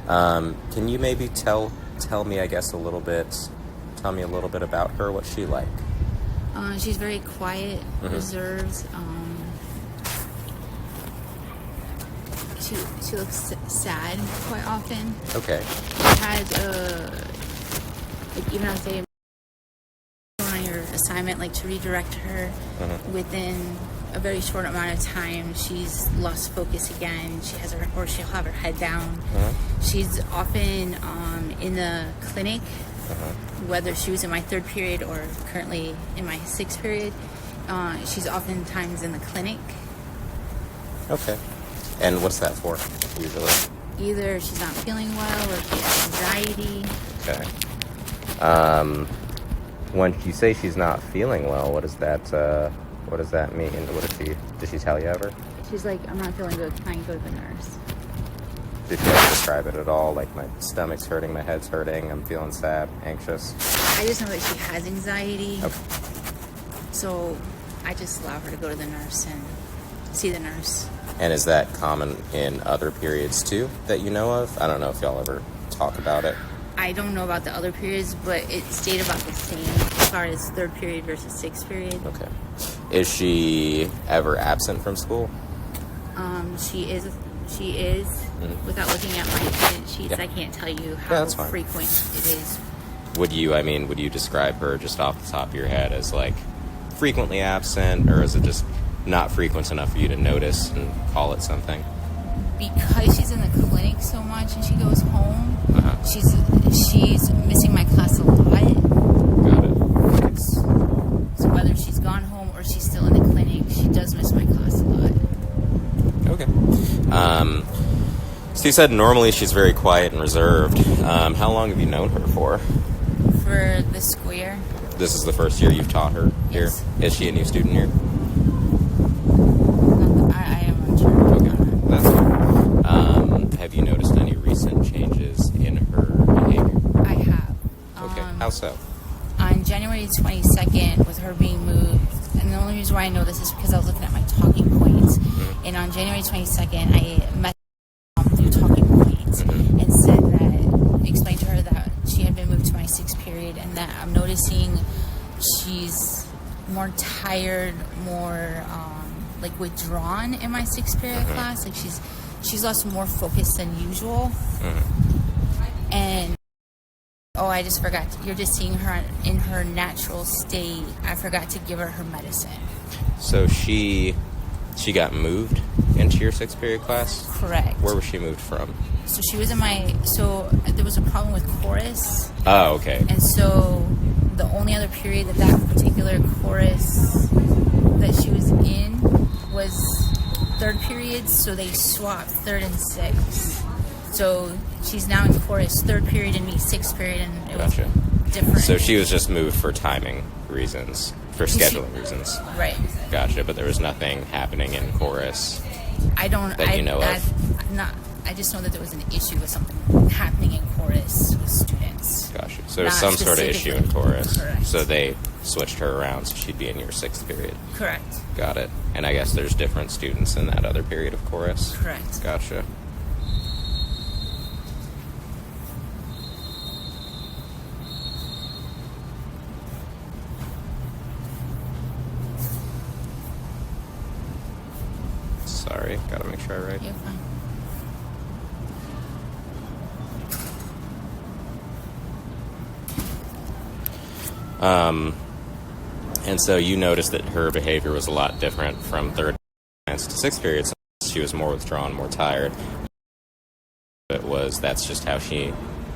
Can you maybe tell me, I guess, tell me a little bit about her, what she like? She's very quiet, reserved. She looks sad quite often. Okay. She has even if they on your assignment, like to redirect her within a very short amount of time, she's lost focus again. She'll have her head down. She's often in the clinic, whether she was in my 3rd period or currently in my 6th period. She's oftentimes in the clinic. Okay. And what's that for, usually? Either she's not feeling well or she has anxiety. Okay. When you say she's not feeling well, what does that mean? Did she tell you ever? She's like, I'm not feeling good. Can I go to the nurse? Did she ever describe it at all? Like, my stomach's hurting, my head's hurting, I'm feeling sad, anxious? I just know that she has anxiety. Okay. So I just allow her to go to the nurse and see the nurse. And is that common in other periods too that you know of? I don't know if y'all ever talk about it. I don't know about the other periods, but it stayed about the same as far as 3rd period versus 6th period. Okay. Is she ever absent from school? She is. Without looking at my attendance sheets, I can't tell you how frequent it is. Would you describe her just off the top of your head as like frequently absent, or is it just not frequent enough for you to notice and call it something? Because she's in the clinic so much and she goes home, she's missing my class a lot. Got it. So whether she's gone home or she's still in the clinic, she does miss my class a lot. Okay. So you said normally she's very quiet and reserved. How long have you known her for? For the school year. This is the first year you've taught her here? Yes. Is she a new student here? I am unsure. Okay, that's fine. Have you noticed any recent changes in her behavior? I have. Okay, how so? On January 22nd, with her being moved, and the only reason why I know this is because I was looking at my talking points, and on January 22nd, I met through talking points and said that, explained to her that she had been moved to my 6th period, and that I'm noticing she's more tired, more like withdrawn in my 6th period class. Like she's lost more focus than usual. And I just forgot. You're just seeing her in her natural state. I forgot to give her medicine. So she got moved into your 6th period class? Correct. Where was she moved from? So she was in so there was a problem with chorus. Oh, okay. And so the only other period that particular chorus that she was in was third periods, so they swapped third and sixth. So she's now in chorus third period and me sixth period, and it Gotcha. was different. So she was just moved for timing reasons, for scheduling reasons. Right. Gotcha, but there was nothing happening in chorus. I don't. That you know of. Not. I just know that there was an issue with something happening in chorus with students. Gotcha. So there's Not some sort of issue in chorus. Correct. So they switched her around so she'd be in your sixth period. Correct. Got it. And I guess there's different students in that other period of chorus. Correct. Gotcha. Sorry, gotta make sure I write. You're fine. And so you noticed that her behavior was a lot different from third to sixth period. She was more withdrawn, more tired. That's just how she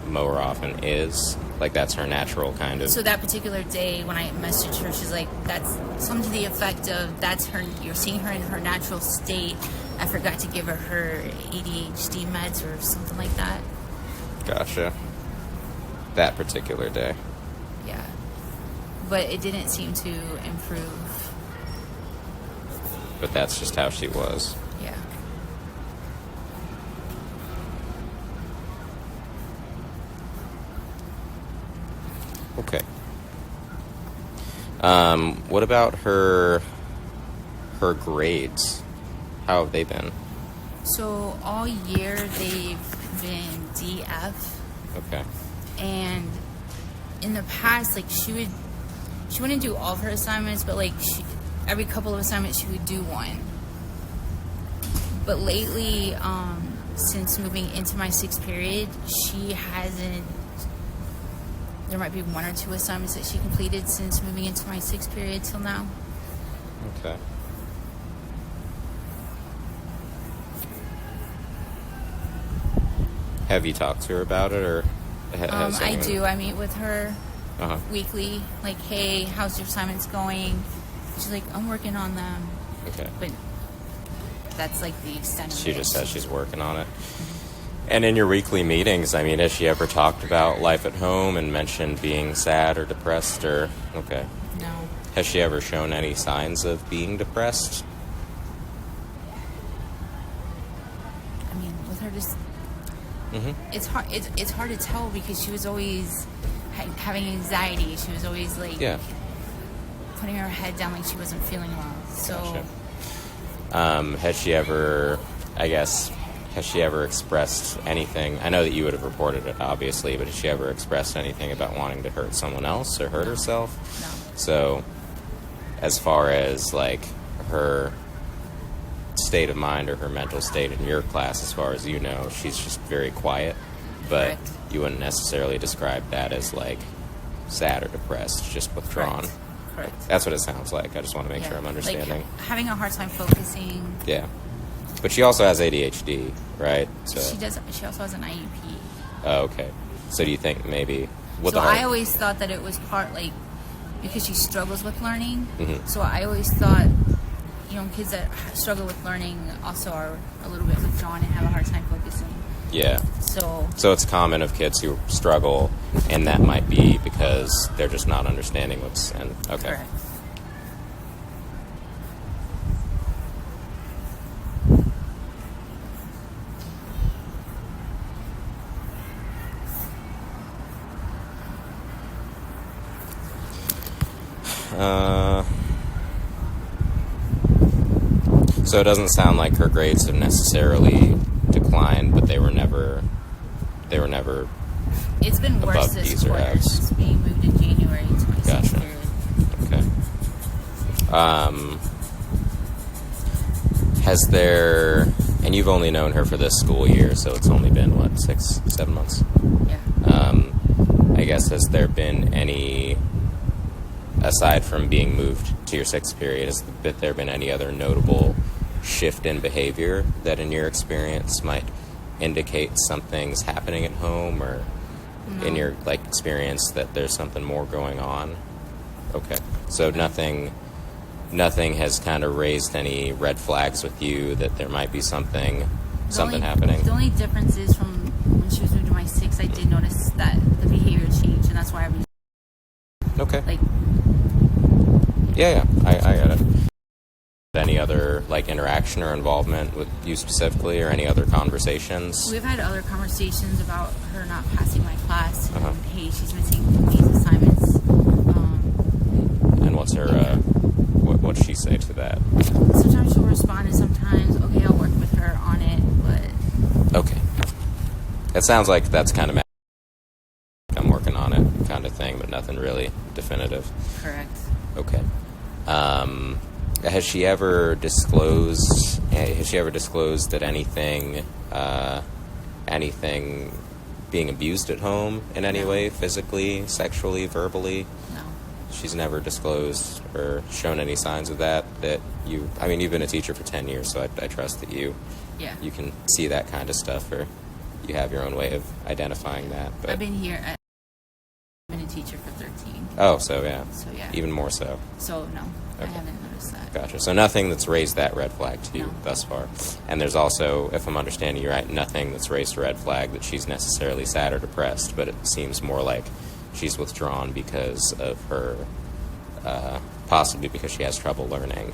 more often is. Like, that's her natural kind of. So that particular day when I messaged her, she's like, that's something to the effect of, that's her, you're seeing her in her natural state. I forgot to give her ADHD meds or something like that. Gotcha. That particular day. Yeah. But it didn't seem to improve. But that's just how she was. Yeah. Okay. What about her grades? How have they been? So all year they've been DF. Okay. And in the past, like, she wouldn't do all of her assignments, but like every couple of assignments she would do one. But lately, since moving into my sixth period, she hasn't. There might be one or two assignments that she completed since moving into my sixth period till now. Okay. Have you talked to her about it, or has I anyone... do. I meet with her Uh-huh. weekly. Like, hey, how's your assignments going? She's like, I'm working on them. Okay. But that's like the extent of it. She just says she's working on it. And in your weekly meetings, I mean, has she ever talked about life at home and mentioned being sad or depressed or... Okay. No. Has she ever shown any signs of being depressed? I mean, with her just... Mm-hmm. It's hard. It's hard to tell because she was always having anxiety. She was always like putting her head down like she wasn't feeling well. So, gotcha. Has she ever? Has she ever expressed anything? I know that you would have reported it, obviously, but has she ever expressed anything about wanting to hurt someone else or hurt herself? No. So, as far as like her state of mind or her mental state in your class, as far as you know, she's just very quiet, but Correct. You wouldn't necessarily describe that as like sad or depressed, just withdrawn. Correct. That's what it sounds like. I just want to make sure I'm Like, understanding. having a hard time focusing. Yeah, but she also has ADHD, right? So She does. She also has an IEP. Oh, okay. So do you think maybe with So the I always thought that it was part like because she struggles with learning. Mhm. So I always thought, you know, kids that struggle with learning also are a little bit withdrawn and have a hard time focusing. Yeah. So it's common of kids who struggle, and that might be because they're just not understanding what's and okay. correct. So it doesn't sound like her grades have necessarily declined, but they were never. It's been worse above this D's or quarter F's. since being moved in January to my sixth Gotcha. period. Okay. Has there, and you've only known her for this school year, so it's only been, what, 6-7 months? Yeah. I guess, has there been any, aside from being moved to your sixth period, has there been any other notable shift in behavior that in your experience might indicate something's happening at home, or in your experience that there's something more going on? Okay. So nothing nothing has kind of raised any red flags with you that there might be something happening? The only difference is from when she was moved to my 6, I did notice that the behavior changed, and that's why I was Okay. like, Yeah, I got it. Any other like interaction or involvement with you specifically, or any other conversations? we've had other conversations about her not passing my class, and Uh-huh. hey, she's missing these assignments. And what's her what'd she say to that? Sometimes she'll respond, and sometimes, okay, I'll work with her on it, but Okay. It sounds like that's kind of I'm working on it kind of thing, but nothing really definitive. correct. Okay. Has she ever disclosed that anything being abused at home in any No. way, physically, sexually, verbally? No. She's never disclosed or shown any signs of that you've been a teacher for 10 years, so I trust that you can see that kind of stuff, or you have your own way of identifying that. But I've been a teacher for 13. oh, so yeah. So yeah. Even more so. So no, I Okay. haven't noticed that. Gotcha. So nothing that's raised that red flag to you No. thus far. And there's also, if I'm understanding you right, nothing that's raised a red flag that she's necessarily sad or depressed, but it seems more like she's withdrawn because of her, possibly because she has trouble learning.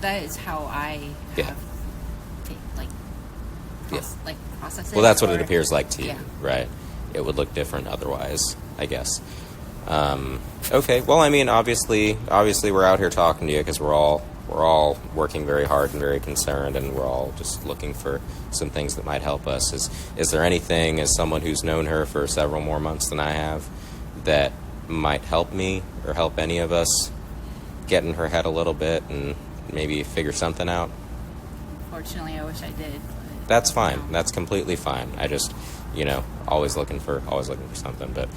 That is how I Yeah. have process it. Well, that's what it or- appears like to you, Yeah. right? It would look different otherwise, I guess. Okay. Well, I mean, obviously, we're out here talking to you because we're all working very hard and very concerned, and we're all just looking for some things that might help us. Is there anything, as someone who's known her for several more months than I have, that might help me or help any of us get in her head a little bit and maybe figure something out? Fortunately, I wish I did. But That's fine. no. That's completely fine. I just, always looking for something. But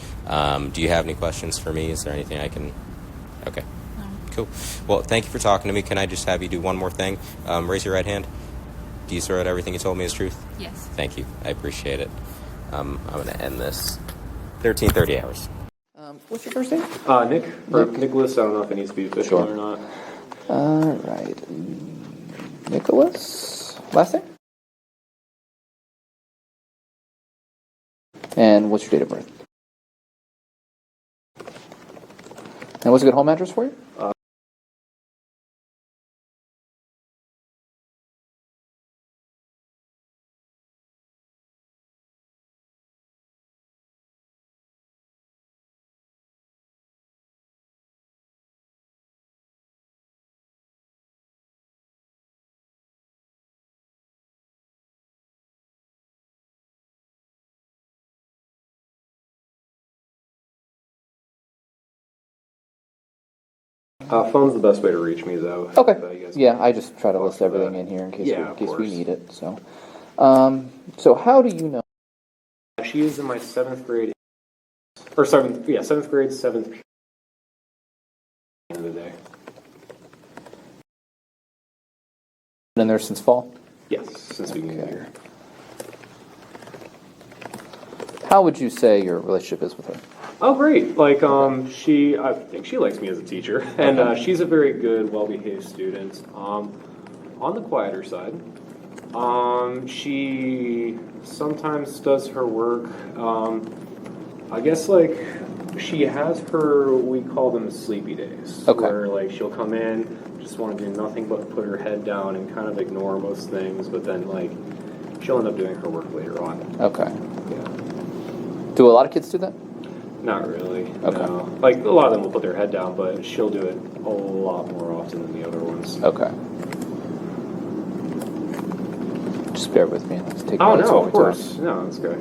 do you have any questions for me? Is there anything I can? Okay. No. Cool. Well, thank you for talking to me. Can I just have you do one more thing? Raise your right hand. Do you swear that everything you told me is truth? Yes. Thank you. I appreciate it. I'm going to end this. 13:30 hours. What's your first name? Nick, or Nicholas. I don't know if it needs to be official or not. All right. Nicholas. Last name? And what's your date of birth? And what's a good home address for you? Phone's the best way to reach me, though. Okay. You guys Yeah, I just try to list for that. everything in here in case, Yeah, in of case we course. need it. So, how do you know? She is in my 7th grade, or 7th grade, 7th period of the day. Been there since fall? Yes, since the beginning of the year. How would you say your relationship is with her? Oh, great. I think she likes me as a teacher, and she's a very good, well-behaved student. On the quieter side, she sometimes does her work. I guess, she has we call them sleepy days. Okay. Where, she'll come in, just want to do nothing but put her head down and kind of ignore most things, but then, she'll end up doing her work later on. Okay. Yeah. Do a lot of kids do that? Not really. Okay. No. A lot of them will put their head down, but she'll do it a lot more often than the other ones. Okay. Just bear with me. Let's take Oh, notes no, while of we talk. course. No, that's good.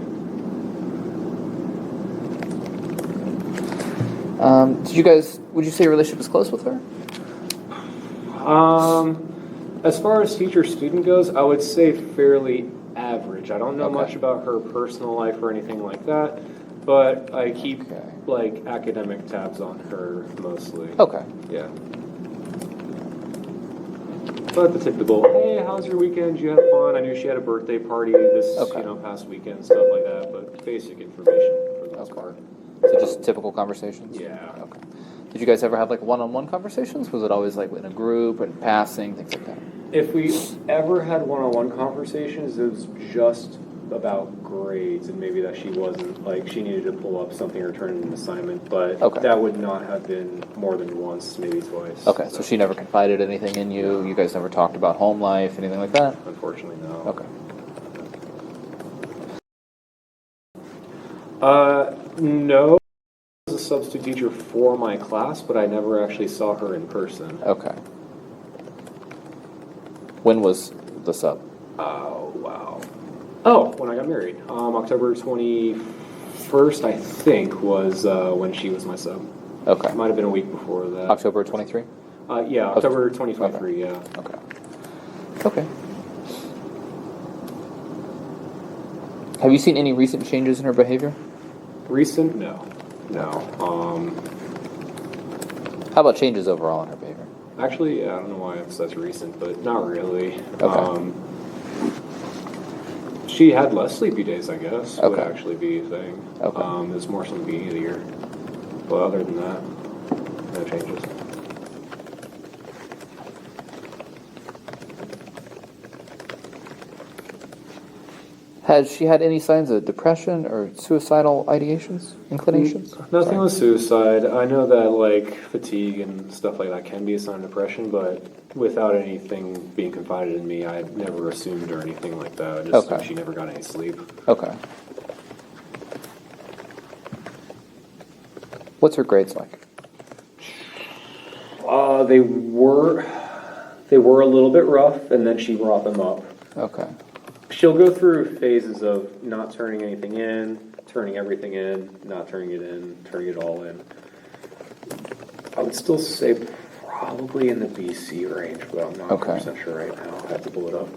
Would you say your relationship is close with her? As far as teacher-student goes, I would say fairly average. I don't know Okay. much about her personal life or anything like that, but I keep, Okay. academic tabs on her mostly. Okay. Yeah. But the typical, hey, how's your weekend? You had fun? I knew she had a birthday party this, Okay. past weekend, stuff like that, but basic information for the most Okay. part. So just typical conversations? Yeah. Okay. Did you guys ever have like one-on-one conversations? Was it always like in a group and passing, things like that? If we ever had one-on-one conversations, it was just about grades and maybe that she wasn't, like, she needed to pull up something or turn in an assignment, but that would not have been more than once, maybe twice. Okay, so she never confided anything in you? You guys never talked about home life, anything like that? Unfortunately, no. Okay. No. I was a substitute teacher for my class, but I never actually saw her in person. Okay. When was the sub? Oh, wow. Oh, when I got married. October 21st, I think, was when she was my sub. Okay. Might have been a week before that. October 23? Yeah, October 2023, yeah. Okay. Okay. Have you seen any recent changes in her behavior? Recent? No. No. How about changes overall in her behavior? Actually, yeah, I don't know why it says recent, but not really. Okay. She had less sleepy days, I guess, would Okay. actually be a thing. Okay. It was more so in the beginning of the year. But other than that, no changes. Has she had any signs of depression or suicidal ideations, inclinations? Nothing with suicide. I know that, like, fatigue and stuff like that can be a sign of depression, but without anything being confided in me, I never assumed or anything like that. I just assumed she never got any sleep. Okay. What's her grades like? They were a little bit rough, and then she brought them up. Okay. She'll go through phases of not turning anything in, turning everything in, not turning it in, turning it all in. I would still say probably in the BC range, but I'm not 100% sure right now. I have to pull it up.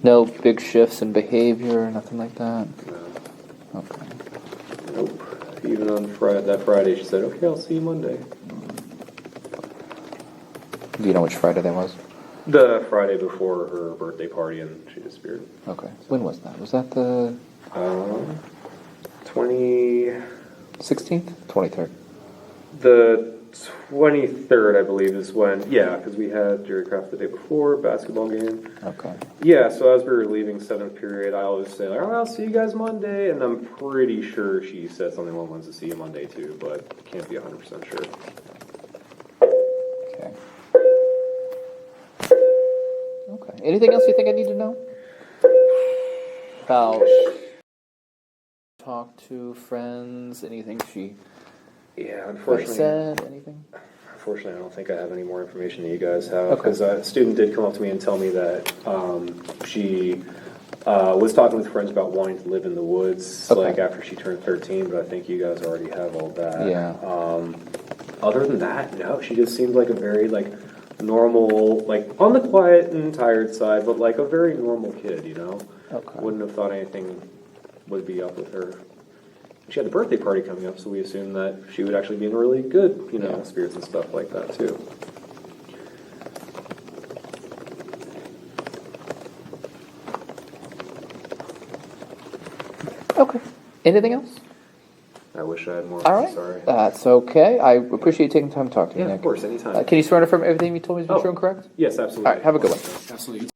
No big shifts in behavior, nothing like that? No. Okay. Nope. Even on that Friday, she said, okay, I'll see you Monday. Do you know which Friday that was? The Friday before her birthday party, and she disappeared. Okay. When was that? Was that the 16th? 23rd? The 23rd, I believe, is when, yeah, because we had Jerry Craft the day before, basketball game. Okay. Yeah, so as we were leaving 7th period, I always say, like, oh, I'll see you guys Monday, and I'm pretty sure she said something along the lines of see you Monday too, but can't be 100% sure. Okay. Okay. Anything else you think I need to know? About talk to friends, anything she unfortunately said, anything? Unfortunately, I don't think I have any more information that you guys have, because a student did come up to me and tell me that she was talking with friends about wanting to live in the woods, like after she turned 13, but I think you guys already have all that. Yeah. Other than that, no, she just seemed like a very, like, normal, like, on the quiet and tired side, but like a very normal kid, you know? Okay. Wouldn't have thought anything would be up with her. She had the birthday party coming up, so we assumed that she would actually be in really good, you know, spirits and stuff like that, too. Okay. Anything else? I wish I had more. All right. Sorry. That's okay. I appreciate you taking the time to talk to me, Yeah, Nick. of course, anytime. Can you swear to affirm everything you told me has been true and correct? Yes, absolutely. All right. Have a good one. Absolutely.